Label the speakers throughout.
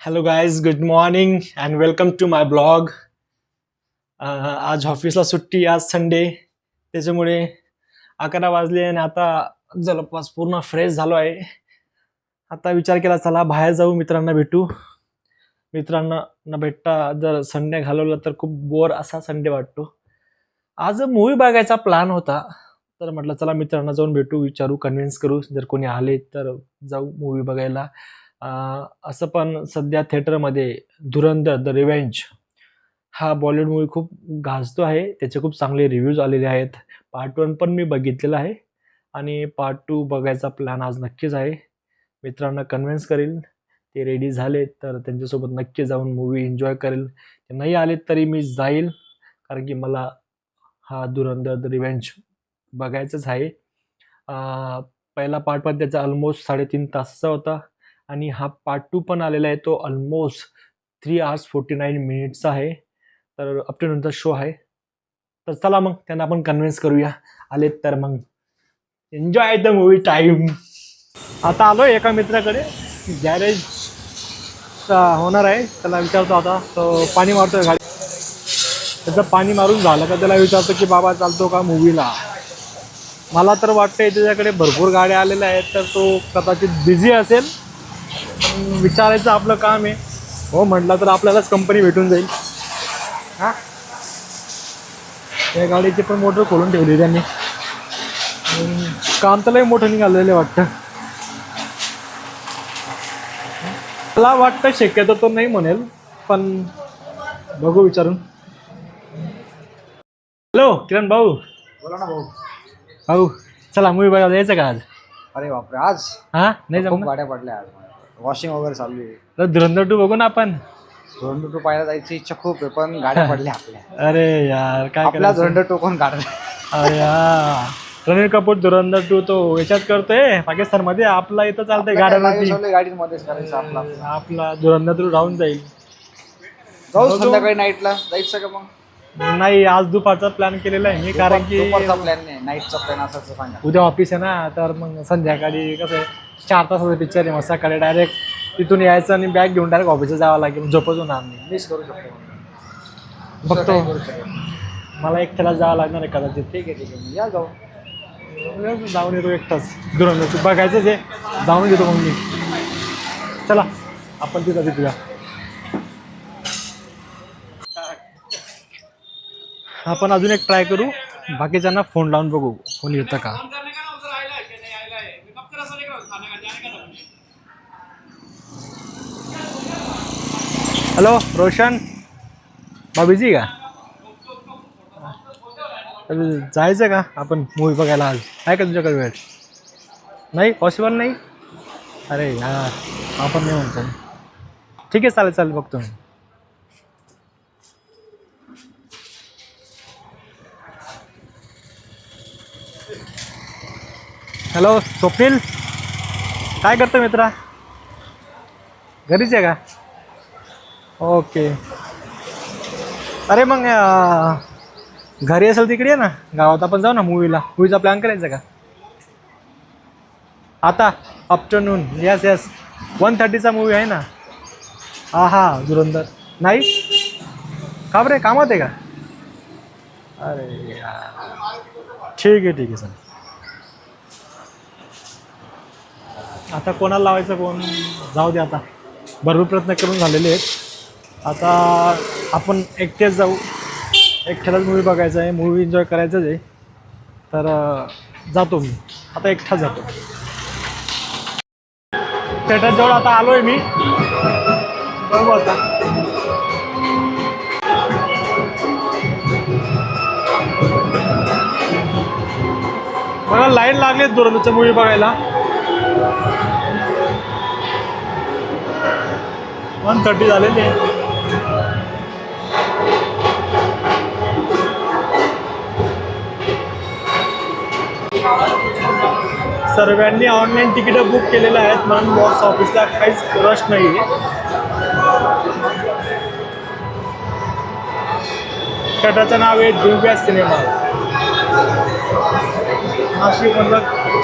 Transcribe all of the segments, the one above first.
Speaker 1: Hello guys, good morning and welcome to my blog. आज ऑफिसला सुट्टी, आज संडे, त्याच्यामुळे 11 वाजले आणि आता जवळपास पूर्ण फ्रेश झालो आहे. आता विचार केला चला बाहेर जाऊ, मित्रांना भेटू. मित्रांना न भेटता जर संडे घालवला तर खूप बोर असा संडे वाटतो. आज मूवी बघायचा प्लॅन होता, तर म्हटलं चला मित्रांना जाऊन भेटू, विचारू, कन्व्हिन्स करू. जर कोणी आले तर जाऊ मूवी बघायला. असं पण सध्या थिएटरमध्ये धुरंधर द रिव्हेंज हा बॉलिवूड मूवी खूप गाजतो आहे. त्याचे खूप चांगले रिव्ह्यूज आलेले आहेत. पार्ट 1 पण मी बघितलेला आहे आणि पार्ट 2 बघायचा प्लॅन आज नक्कीच आहे. मित्रांना कन्व्हिन्स करेल, ते रेडी झाले तर त्यांच्यासोबत नक्की जाऊन मूवी एन्जॉय करेल. ते नाही आले तरी मी जाईल, कारण की मला हा धुरंधर द रिव्हेंज बघायचाच आहे. पहिला पार्ट पण त्याचा ऑलमोस्ट 3.5 तासाचा होता आणि हा पार्ट 2 पण आलेला आहे, तो ऑलमोस्ट 3 hours 49 मिनिट्सचा आहे. तर आफ्टरनूनचा शो आहे. तर चला मग त्यांना आपण कन्व्हिन्स करूया, आलेत तर मग एन्जॉय द मूवी टाईम. आता आलो एका मित्राकडे, गॅरेज होणार आहे, त्याला विचारतो. आता तो पाणी मारतोय गाडी. त्याचं पाणी मारून झालं का त्याला विचारतो की बाबा चालतो का मूवीला. मला तर वाटतंय त्याच्याकडे भरपूर गाड्या आलेल्या आहेत, तर तो कदाचित बिझी असेल. विचारायचं आपलं काम आहे. हो म्हटलं तर आपल्यालाच कंपनी भेटून जाईल. हां, त्या गाडीची पण मोटर खोलून ठेवली त्यांनी. काम तर लय मोठं निघालेलं वाटतं. मला वाटतं शक्यतो तो नाही म्हणेल, पण बघू विचारून. हॅलो किरण भाऊ.
Speaker 2: बोला ना भाऊ.
Speaker 1: भाऊ चला मूवी बघायला यायचं का आज?
Speaker 2: अरे बापरे, आज
Speaker 1: हां, नाही
Speaker 2: खूप
Speaker 1: जमणार.
Speaker 2: गाड्या पडल्या. आज वॉशिंग वगैरे चालू आहे.
Speaker 1: तर धुरंधर 2 बघू ना आपण.
Speaker 2: धुरंधर 2 पाहायला जायची इच्छा खूप आहे, पण गाड्या पडल्या आपल्या.
Speaker 1: अरे यार काय
Speaker 2: आपला
Speaker 1: करायचं?
Speaker 2: धुरंधर 2 कोण काढला?
Speaker 1: अरे यार, रणबीर कपूर धुरंधर 2 तो याच्यात करतोय पाकिस्तानमध्ये, आपला इथं चालतंय गाड्यांवरती.
Speaker 2: गाडीमध्येच करायचं आपला.
Speaker 1: आपला धुरंधर 2 राहून जाईल.
Speaker 2: जाऊ संध्याकाळी नाईटला जायचं का मग?
Speaker 1: नाही, आज दुपारचा प्लॅन केलेला आहे मी, कारण की
Speaker 2: दुपारचा प्लॅन नाही, नाईटचा प्लॅन असाच सांगा.
Speaker 1: उद्या ऑफिस आहे ना, तर मग संध्याकाळी कसं आहे 4 तासाचा पिक्चर आहे. मग सकाळी डायरेक्ट तिथून यायचं आणि बॅग घेऊन डायरेक्ट ऑफिसला जावं लागेल, झोपच होणार नाही.
Speaker 2: मिस करू शकतो.
Speaker 1: बघतो, मला एकट्याला जावं लागणार आहे कदाचित.
Speaker 2: ठीक आहे ठीक आहे, या जाऊ.
Speaker 1: जाऊन येतो एकटाच. धुरंधर बघायचंच आहे, जाऊन घेतो मग मी. चला आपण तिथं तिथूया. आपण अजून एक ट्राय करू, बाकीच्यांना फोन लावून बघू कोणी येतं का. हॅलो रोशन, बाबीजी का? जायचं का आपण मूवी बघायला आज? आहे का तुझ्याकडे वेळ? नाही, पॉसिबल नाही. अरे यार, आपण नाही म्हणतो. ठीक आहे, चालेल चालेल, बघतो मी. हॅलो स्वप्नील, काय करतो मित्रा? घरीच आहे का? ओके. अरे मग घरी असेल तिकडे ना, गावात आपण जाऊ ना मूवीचा प्लॅन करायचा का आता? आफ्टरनून, येस येस, 1:30चा मूवी आहे ना. हा धुरंधर. नाही का बरे, कामात आहे का? अरे यार, ठीक आहे सर. आता कोणाला लावायचं, कोण? जाऊ दे, आता भरपूर प्रयत्न करून झालेले आहेत. आता आपण एकटेच जाऊ, एकट्यालाच मूवी बघायचा आहे, मूवी एन्जॉय करायचंच आहे. तर जातो मी आता, एकटाच जातो. थिएटरजवळ आता आलो आहे मी, बघू आता. मला लाईन लागली धुरंधरच्या मूवी बघायला. 1:30 झालेली आहे. सर्वांनी ऑनलाईन तिकीटं बुक केलेलं आहेत, म्हणून बॉक्स ऑफिसला काहीच रश नाही आहे. थिएटरचं नाव आहे दिव्या सिनेमा. नाशिकमधलं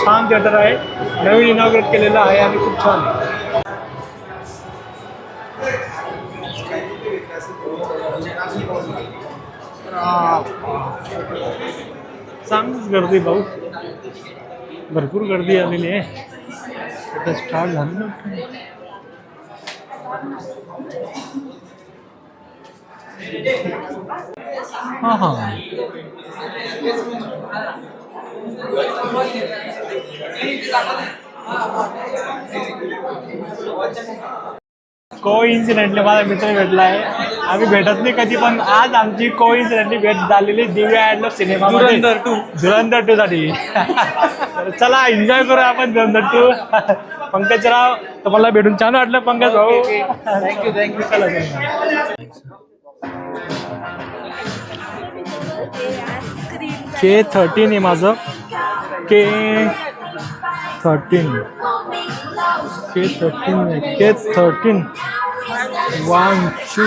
Speaker 1: छान थिएटर आहे, नवीन इनॉग्रेट केलेलं आहे आणि खूप छान आहे. चांगलीच गर्दी भाऊ, भरपूर गर्दी आलेली आहे. आता स्टार्ट झालं ना. हां हां कोइन्सिडेंटली माझा मित्र भेटला आहे. आम्ही भेटत नाही कधी, पण आज आमची कोइन्सिडेंटली भेट झालेली दिव्या ॲडलो सिनेमामध्ये धुरंधर 2 साठी. तर चला एन्जॉय करूया आपण धुरंधर 2. पंकजराव, तुम्हाला भेटून छान वाटलं पंकज भाऊ.
Speaker 2: थँक्यू.
Speaker 1: चला K13 आहे माझं. K13 1 2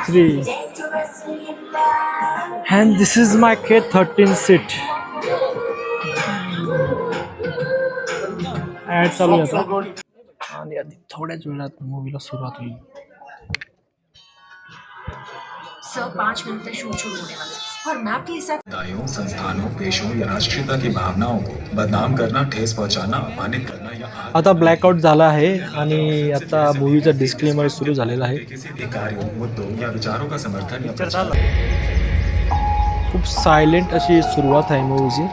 Speaker 1: 3 and this is my K13 seat. Ad चालू आहे आता आणि आधी थोड्याच वेळात मूवीला सुरुवात होईल.
Speaker 3: सर 5 मिनट में शूट शुरू होने वाला है और मैं आपके हिसाब
Speaker 4: दायों, संस्थानों, पेशों या राष्ट्रीयता की भावनाओं को बदनाम करना, ठेस पहुंचाना, अपमानित करना या
Speaker 1: आता ब्लॅकआउट झाला आहे आणि आता मूवीचा डिस्क्लेमर सुरू झालेला आहे.
Speaker 4: किसी भी कार्यों, मुद्दों या विचारों का समर्थन या
Speaker 1: खूप सायलेंट अशी सुरुवात आहे मूवीची.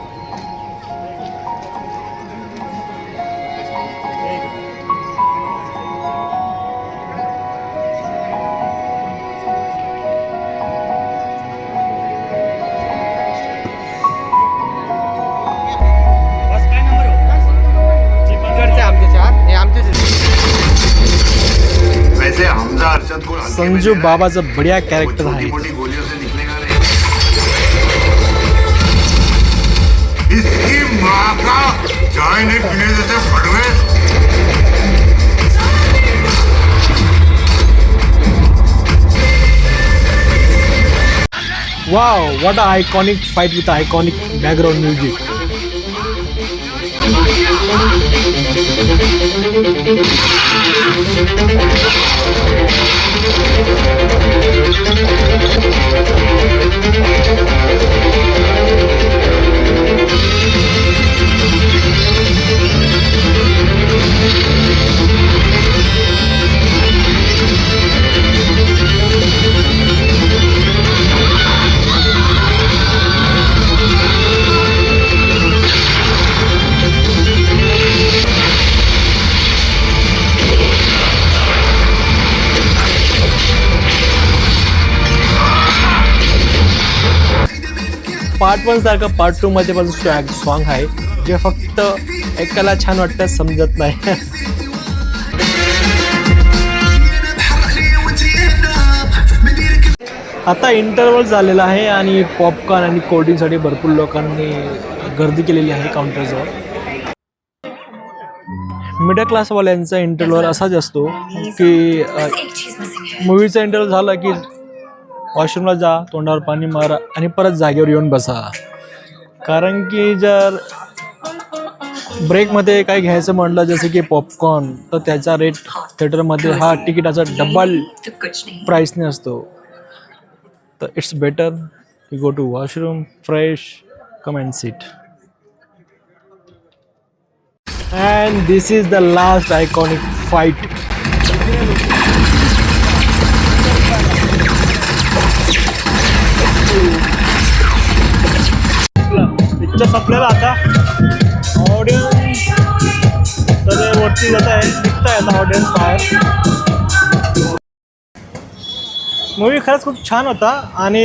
Speaker 5: वैसे हमजा अरशद को
Speaker 1: संजू बाबाचं बढिया कॅरेक्टर आहे.
Speaker 5: मोटी गोलियों से निकलेगा नहीं. इसकी माँ का चाय नहीं पीने जैसे फटवे.
Speaker 1: Wow, what a iconic fight with iconic background music. Part 1 सारखं पार्ट 2 मध्ये पण सॉन्ग आहे जे फक्त ऐकायला छान वाटतं, समजत नाही. आता इंटरव्हल झालेला आहे आणि पॉपकॉर्न आणि कोल्ड्रिंकसाठी भरपूर लोकांनी गर्दी केलेली आहे काउंटरजवळ. मिडल क्लासवाल्यांचा इंटरव्हल असाच असतो की मूवीचा इंटरव्हल झाला की वॉशरूमला जा, तोंडावर पाणी मारा आणि परत जागेवर येऊन बसा. कारण की जर ब्रेकमध्ये काय घ्यायचं म्हटलं जसं की पॉपकॉर्न, तर त्याचा रेट थिएटरमध्ये हा तिकिटाचा डबल प्राईसने असतो. तर it's better you go to washroom, fresh, come and seat. And this is the last iconic fight. Picture संपलेला आता. ऑडियन्स सगळे वरती जात आहे, निघत आहे आता ऑडियन्स बाहेर. मूवी खरंच खूप छान होता आणि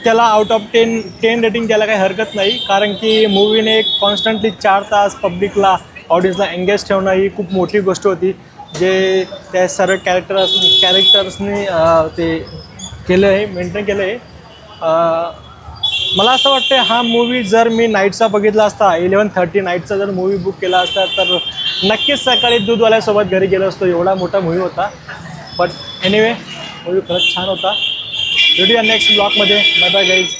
Speaker 1: त्याला आउट ऑफ 10 रेटिंग द्यायला काही हरकत नाही. कारण की मूवीने कॉन्स्टंटली 4 तास पब्लिकला, ऑडियन्सला एंगेज ठेवणं ही खूप मोठी गोष्ट होती, जे त्या सर्व कॅरेक्टर्सनी ते केलं आहे, मेंटेन केलं आहे. मला असं वाटतं हा मूवी जर मी नाईटचा बघितला असता, 11:30 नाईटचा जर मूवी बुक केला असता तर नक्कीच सकाळी दूधवाल्यासोबत घरी गेलो असतो. एवढा मोठा मूवी होता. बट एनिवे मूवी खरंच छान होता. भेटूया नेक्स्ट ब्लॉगमध्ये. Bye bye guys.